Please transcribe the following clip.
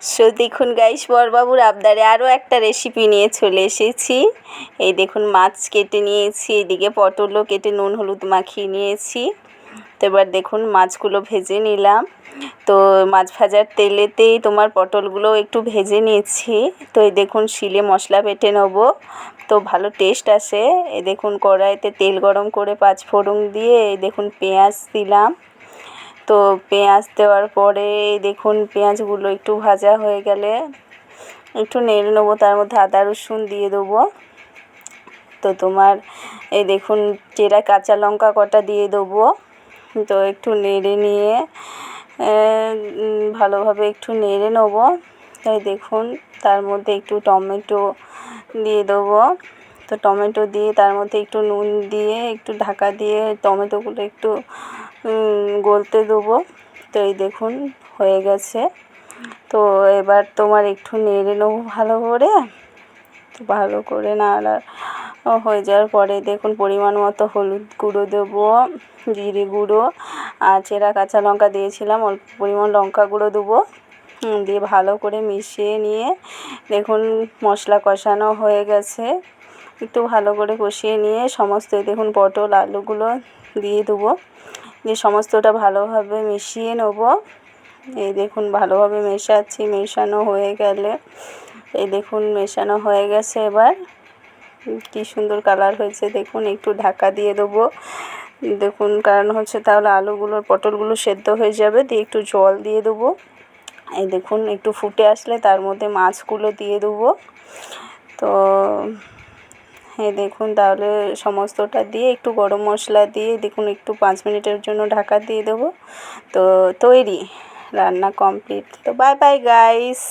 So দেখুন guys, বড়বাবুর আবদারে আরও একটা রেসিপি নিয়ে চলে এসেছি। এই দেখুন, মাছ কেটে নিয়েছি, এদিকে পটলও কেটে নুন হলুদ মাখিয়ে নিয়েছি। তো এবার দেখুন মাছগুলো ভেজে নিলাম। তো মাছ ভাজার তেলেতেই তোমার পটলগুলো একটু ভেজে নিয়েছি। তো এই দেখুন শিলে মশলা বেটে নেব, তো ভালো টেস্ট আসে। এই দেখুন কড়াইতে তেল গরম করে 5 ফোড়ন দিয়ে এই দেখুন পেঁয়াজ দিলাম। তো পেঁয়াজ দেওয়ার পরে দেখুন পেঁয়াজগুলো একটু ভাজা হয়ে গেলে একটু নেড়ে নেবো, তার মধ্যে আদা রসুন দিয়ে দেবো। তো তোমার এই দেখুন চেরা কাঁচা লঙ্কা কটা দিয়ে দেবো। তো একটু নেড়ে নিয়ে ভালোভাবে একটু নেড়ে নেবো। তাই দেখুন তার মধ্যে একটু টমেটো দিয়ে দেবো। তো টমেটো দিয়ে তার মধ্যে একটু নুন দিয়ে একটু ঢাকা দিয়ে টমেটোগুলো একটু গলতে দেবো। তো এই দেখুন হয়ে গেছে। তো এবার তোমার একটু নেড়ে নেবো ভালো করে। তো ভালো করে নাড়া হয়ে যাওয়ার পরে দেখুন পরিমাণ মতো হলুদ গুঁড়ো দেবো, জিরে গুঁড়ো আর চেরা কাঁচা লঙ্কা দিয়েছিলাম, অল্প পরিমাণ লঙ্কা গুঁড়ো দেবো। দিয়ে ভালো করে মিশিয়ে নিয়ে দেখুন মশলা কষানো হয়ে গেছে। একটু ভালো করে কষিয়ে নিয়ে সমস্ত দেখুন পটল আলুগুলো দিয়ে দেবো, দিয়ে সমস্তটা ভালোভাবে মিশিয়ে নেব। এই দেখুন ভালোভাবে মেশাচ্ছি, মেশানো হয়ে গেলে এই দেখুন মেশানো হয়ে গেছে। এবার কি সুন্দর কালার হয়েছে দেখুন, একটু ঢাকা দিয়ে দেবো। দেখুন কারণ হচ্ছে তাহলে আলুগুলো পটলগুলো সেদ্ধ হয়ে যাবে। দিয়ে একটু জল দিয়ে দেবো। এই দেখুন একটু ফুটে আসলে তার মধ্যে মাছগুলো দিয়ে দেবো। তো এই দেখুন তাহলে সমস্তটা দিয়ে একটু গরম মশলা দিয়ে দেখুন একটু 5 মিনিটের জন্য ঢাকা দিয়ে দেবো। তো তৈরি, রান্না কমপ্লিট। তো বাই বাই গাইস।